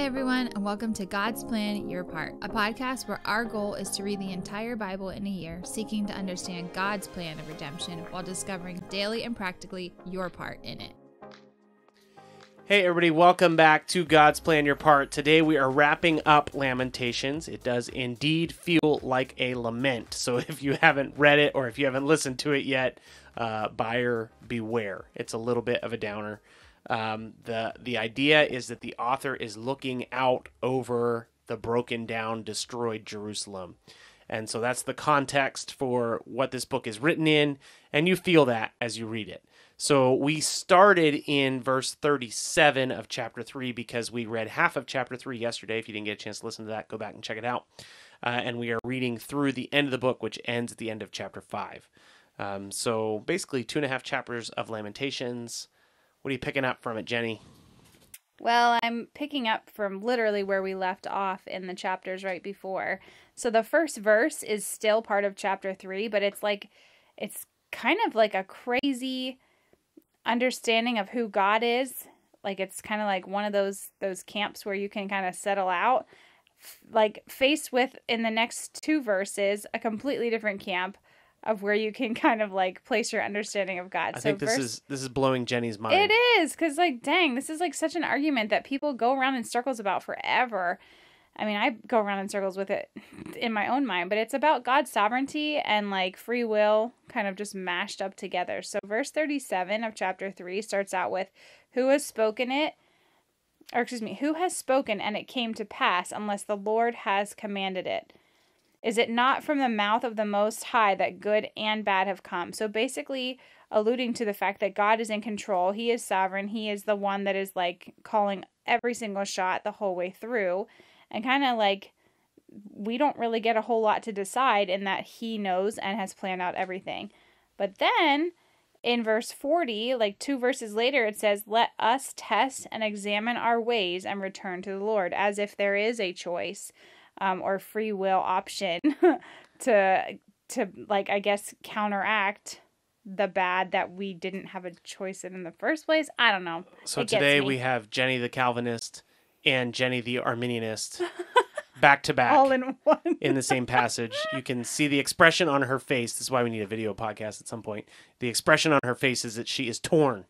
Hi, everyone, and welcome to God's Plan, Your Part, a podcast where our goal is to read the entire Bible in a year, seeking to understand God's plan of redemption while discovering daily and practically your part in it. Hey, everybody, welcome back to God's Plan, Your Part. Today we are wrapping up Lamentations. It does indeed feel like a lament. So if you haven't read it or if you haven't listened to it yet, buyer beware. It's a little bit of a downer. The idea is that the author is looking out over the broken down, destroyed Jerusalem. And so that's the context for what this book is written in, and you feel that as you read it. So we started in verse 37 of chapter 3 because we read half of chapter 3 yesterday. If you didn't get a chance to listen to that, go back and check it out. And we are reading through the end of the book, which ends at the end of chapter 5. So basically 2.5 chapters of Lamentations. What are you picking up from it, Jenny? Well, I'm picking up from literally where we left off in the chapters right before. So the first verse is still part of chapter 3, but it's kind of like a crazy understanding of who God is. Like it's kind of like one of those camps where you can kind of settle out. Like faced with, in the next 2 verses, a completely different camp of where you can kind of like place your understanding of God. I think this is blowing Jenny's mind. It is, because like, dang, this is like such an argument that people go around in circles about forever. I mean, I go around in circles with it in my own mind, but it's about God's sovereignty and like free will kind of just mashed up together. So verse 37 of chapter 3 starts out with, who has spoken and it came to pass unless the Lord has commanded it? Is it not from the mouth of the Most High that good and bad have come? So basically alluding to the fact that God is in control. He is sovereign. He is the one that is like calling every single shot the whole way through. And kind of like we don't really get a whole lot to decide in that he knows and has planned out everything. But then in verse 40, like 2 verses later, it says, let us test and examine our ways and return to the Lord, as if there is a choice. Or free will option to like, I guess, counteract the bad that we didn't have a choice in the first place. I don't know. So today we have Jenny the Calvinist and Jenny the Arminianist back to back. All in one. In the same passage. You can see the expression on her face. This is why we need a video podcast at some point. The expression on her face is that she is torn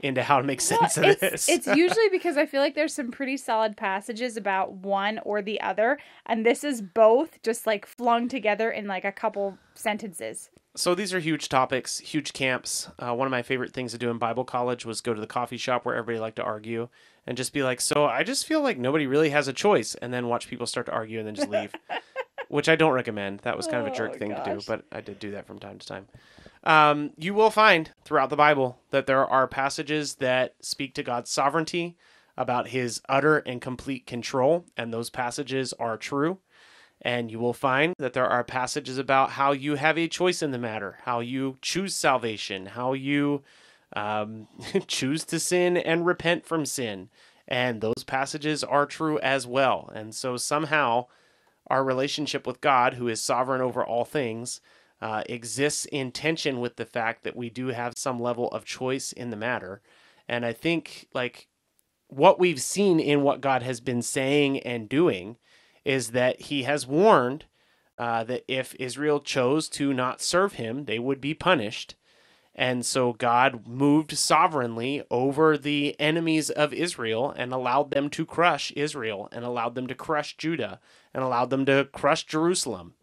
into how to make sense of this. It's usually because I feel like there's some pretty solid passages about one or the other, and this is both just like flung together in like a couple sentences. So these are huge topics, huge camps. One of my favorite things to do in Bible college was go to the coffee shop where everybody liked to argue and just be like, so I just feel like nobody really has a choice, and then watch people start to argue and then just leave, which I don't recommend. That was kind of a jerk thing to do, but I did do that from time to time. You will find throughout the Bible that there are passages that speak to God's sovereignty, about his utter and complete control, and those passages are true. And you will find that there are passages about how you have a choice in the matter, how you choose salvation, how you choose to sin and repent from sin. And those passages are true as well. And so somehow our relationship with God, who is sovereign over all things, exists in tension with the fact that we do have some level of choice in the matter. And I think like what we've seen in what God has been saying and doing is that he has warned that if Israel chose to not serve him, they would be punished. And so God moved sovereignly over the enemies of Israel and allowed them to crush Israel and allowed them to crush Judah and allowed them to crush Jerusalem.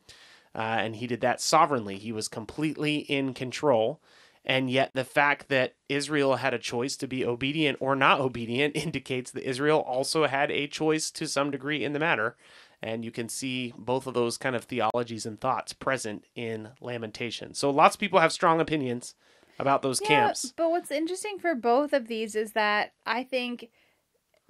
And he did that sovereignly. He was completely in control. And yet the fact that Israel had a choice to be obedient or not obedient indicates that Israel also had a choice to some degree in the matter. And you can see both of those kind of theologies and thoughts present in Lamentations. So lots of people have strong opinions about those camps. But what's interesting for both of these is that I think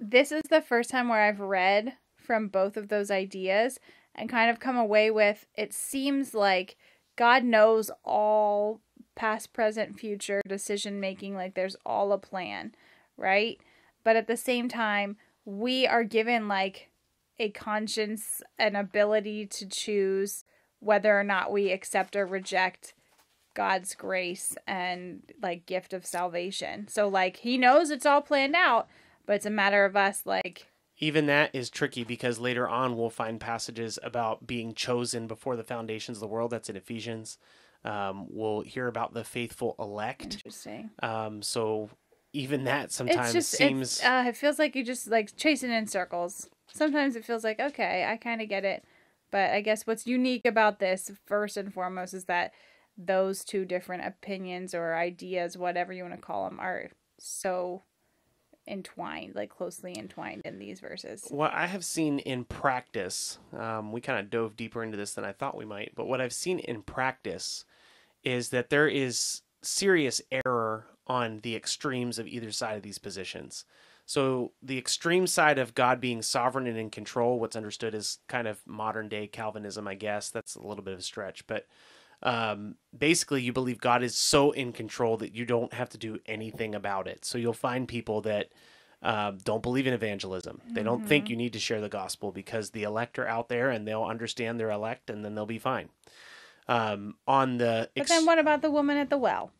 this is the first time where I've read from both of those ideas and kind of come away with, it seems like God knows all past, present, future decision making, like there's all a plan, right? But at the same time, we are given like a conscience, an ability to choose whether or not we accept or reject God's grace and like gift of salvation. So like he knows it's all planned out, but it's a matter of us like Even that is tricky because later on we'll find passages about being chosen before the foundations of the world. That's in Ephesians. We'll hear about the faithful elect. Interesting. So even that It's sometimes just seems... it feels like you just like chasing in circles. Sometimes it feels like, okay, I kind of get it. But I guess what's unique about this, first and foremost, is that those two different opinions or ideas, whatever you want to call them, are so entwined, like closely entwined in these verses. What I have seen in practice, we kind of dove deeper into this than I thought we might, but what I've seen in practice is that there is serious error on the extremes of either side of these positions. So the extreme side of God being sovereign and in control, what's understood as kind of modern day Calvinism, I guess. That's a little bit of a stretch, but basically you believe God is so in control that you don't have to do anything about it. So you'll find people that don't believe in evangelism. They don't think you need to share the gospel because the elect are out there and they'll understand they're elect and then they'll be fine. But then what about the woman at the well?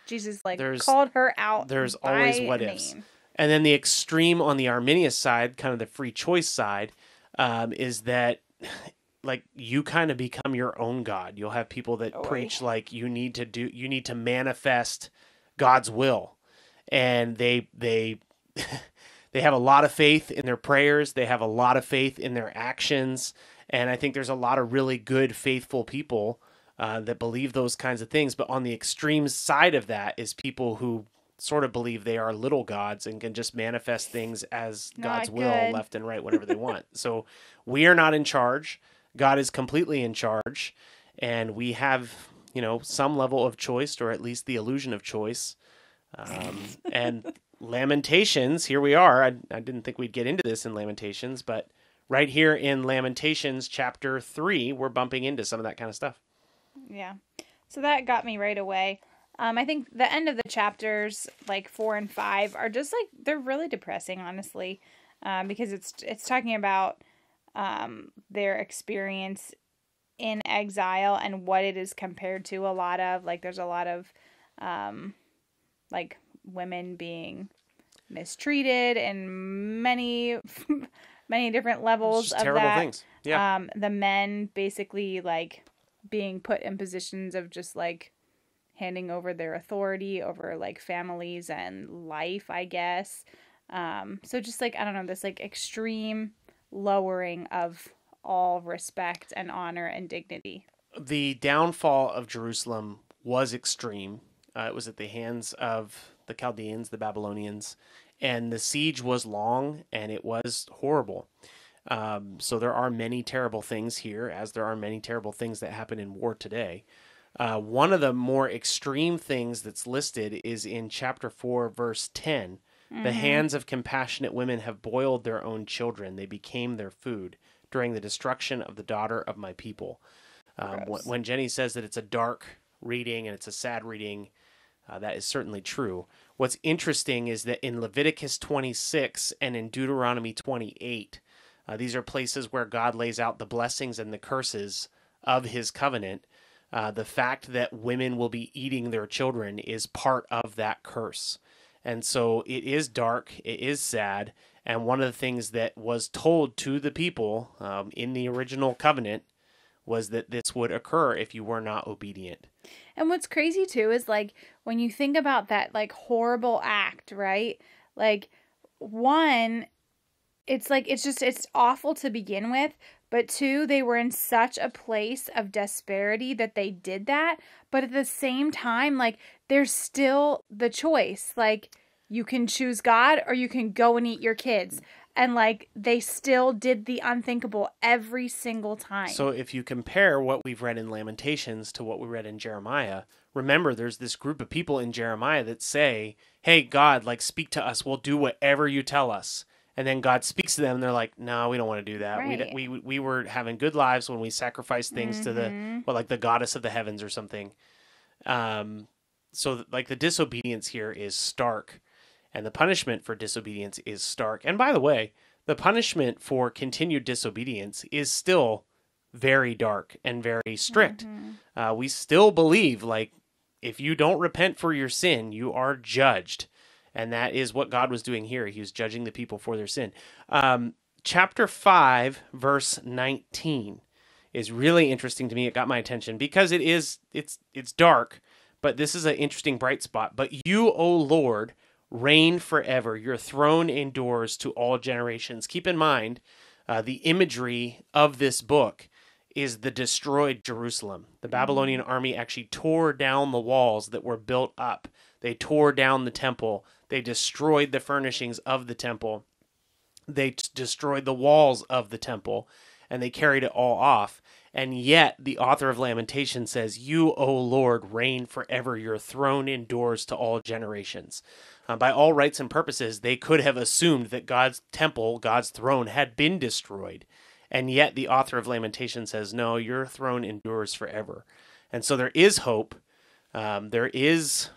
Jesus called her out. There's always what name. ifs. And then the extreme on the Arminius side, kind of the free choice side, is that like you kind of become your own God. You'll have people that preach like you need to manifest God's will. And they they have a lot of faith in their prayers, they have a lot of faith in their actions, and I think there's a lot of really good faithful people that believe those kinds of things. But on the extreme side of that is people who sort of believe they are little gods and can just manifest things as God's will left and right whenever they want. So we are not in charge. God is completely in charge, and we have, some level of choice, or at least the illusion of choice. And Lamentations, here we are. I didn't think we'd get into this in Lamentations, but right here in Lamentations chapter 3, we're bumping into some of that kind of stuff. Yeah. So that got me right away. I think the end of the chapters, like 4 and 5, are just like, they're really depressing, honestly, because it's talking about their experience in exile and what it is compared to a lot of. Like, there's a lot of, like, women being mistreated in many, many different levels of terrible that. Things. Yeah. The men basically, like, being put in positions of just, like, handing over their authority over like families and life, I guess. So just like, I don't know, this like extreme lowering of all respect and honor and dignity. The downfall of Jerusalem was extreme. It was at the hands of the Chaldeans, the Babylonians, and the siege was long and it was horrible. So there are many terrible things here, as there are many terrible things that happen in war today. One of the more extreme things that's listed is in chapter 4, verse 10. The hands of compassionate women have boiled their own children. They became their food during the destruction of the daughter of my people. When Jenny says that it's a dark reading and it's a sad reading, that is certainly true. What's interesting is that in Leviticus 26 and in Deuteronomy 28, these are places where God lays out the blessings and the curses of his covenant. The fact that women will be eating their children is part of that curse. And so it is dark, it is sad, and one of the things that was told to the people in the original covenant was that this would occur if you were not obedient. And what's crazy too is like when you think about that like horrible act, right? Like one, it's like it's awful to begin with. But two, they were in such a place of desperity that they did that. But at the same time, like, there's still the choice. Like, you can choose God or you can go and eat your kids. And, like, they still did the unthinkable every single time. So if you compare what we've read in Lamentations to what we read in Jeremiah, remember there's this group of people in Jeremiah that say, hey, God, like, speak to us. We'll do whatever you tell us. And then God speaks to them, and they're like, "No, we don't want to do that. Right. We were having good lives when we sacrificed things to the goddess of the heavens or something." So like the disobedience here is stark, and the punishment for disobedience is stark. And by the way, the punishment for continued disobedience is still very dark and very strict. We still believe like if you don't repent for your sin, you are judged. And that is what God was doing here. He was judging the people for their sin. chapter 5, verse 19 is really interesting to me. It got my attention because it's dark, but this is an interesting bright spot. But you, O Lord, reign forever. Your throne endures to all generations. Keep in mind, the imagery of this book is the destroyed Jerusalem. The Babylonian army actually tore down the walls that were built up. They tore down the temple. They destroyed the furnishings of the temple. They destroyed the walls of the temple, and they carried it all off. And yet the author of Lamentations says, you, O Lord, reign forever. Your throne endures to all generations. By all rights and purposes, they could have assumed that God's temple, God's throne, had been destroyed. And yet the author of Lamentations says, no, your throne endures forever. And so there is hope. There is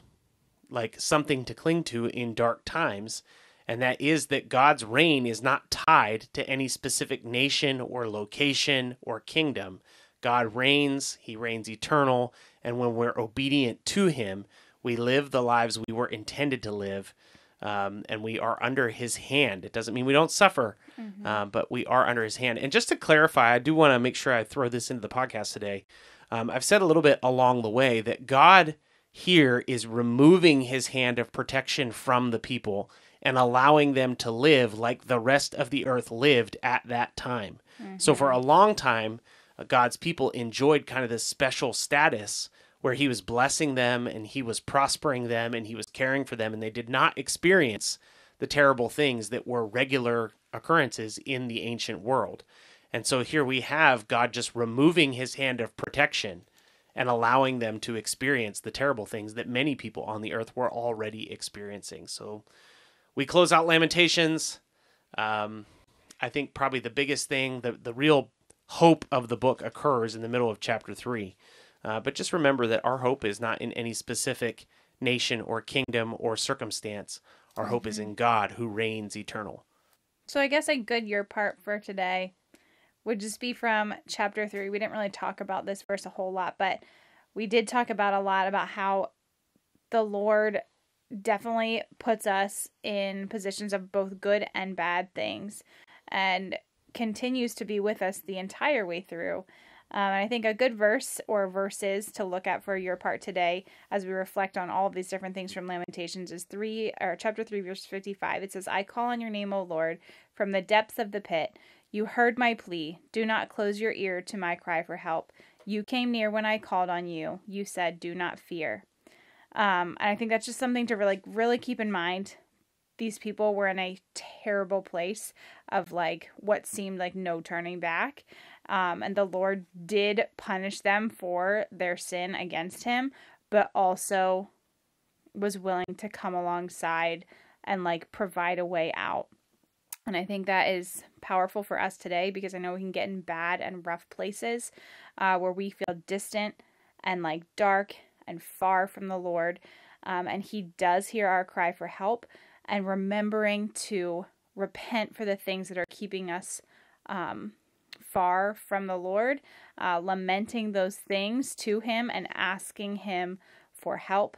like something to cling to in dark times. And that is that God's reign is not tied to any specific nation or location or kingdom. God reigns, he reigns eternal, and when we're obedient to him, we live the lives we were intended to live, and we are under his hand. It doesn't mean we don't suffer, but we are under his hand. And just to clarify, I do want to make sure I throw this into the podcast today. I've said a little bit along the way that God here is removing his hand of protection from the people and allowing them to live like the rest of the earth lived at that time. So for a long time, God's people enjoyed kind of this special status where he was blessing them and he was prospering them and he was caring for them, and they did not experience the terrible things that were regular occurrences in the ancient world. And so here we have God just removing his hand of protection and allowing them to experience the terrible things that many people on the earth were already experiencing. So we close out Lamentations. I think probably the biggest thing, the real hope of the book occurs in the middle of chapter 3. But just remember that our hope is not in any specific nation or kingdom or circumstance. Our hope is in God who reigns eternal. So I guess a good year part for today would just be from chapter 3. We didn't really talk about this verse a whole lot, but we did talk about a lot about how the Lord definitely puts us in positions of both good and bad things and continues to be with us the entire way through. And I think a good verse or verses to look at for your part today as we reflect on all of these different things from Lamentations is chapter 3, verse 55. It says, I call on your name, O Lord, from the depths of the pit. You heard my plea. Do not close your ear to my cry for help. You came near when I called on you. You said, do not fear. And I think that's just something to really keep in mind. These people were in a terrible place of what seemed like no turning back. And the Lord did punish them for their sin against him, but also was willing to come alongside and provide a way out. And I think that is powerful for us today, because I know we can get in bad and rough places where we feel distant and dark and far from the Lord. And he does hear our cry for help, and remembering to repent for the things that are keeping us far from the Lord, lamenting those things to him and asking him for help.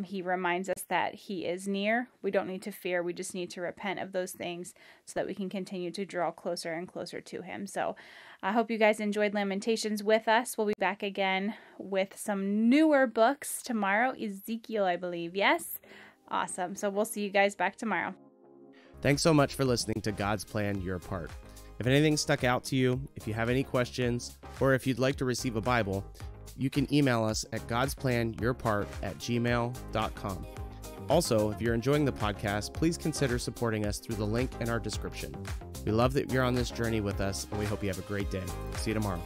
He reminds us that he is near. We don't need to fear. We just need to repent of those things so that we can continue to draw closer and closer to him. So I hope you guys enjoyed Lamentations with us. We'll be back again with some newer books tomorrow. Ezekiel, I believe. Yes? Awesome. So we'll see you guys back tomorrow. Thanks so much for listening to God's Plan, Your Part. If anything stuck out to you, if you have any questions, or if you'd like to receive a Bible, you can email us at godsplanyourpart@gmail.com. Also, if you're enjoying the podcast, please consider supporting us through the link in our description. We love that you're on this journey with us, and we hope you have a great day. See you tomorrow.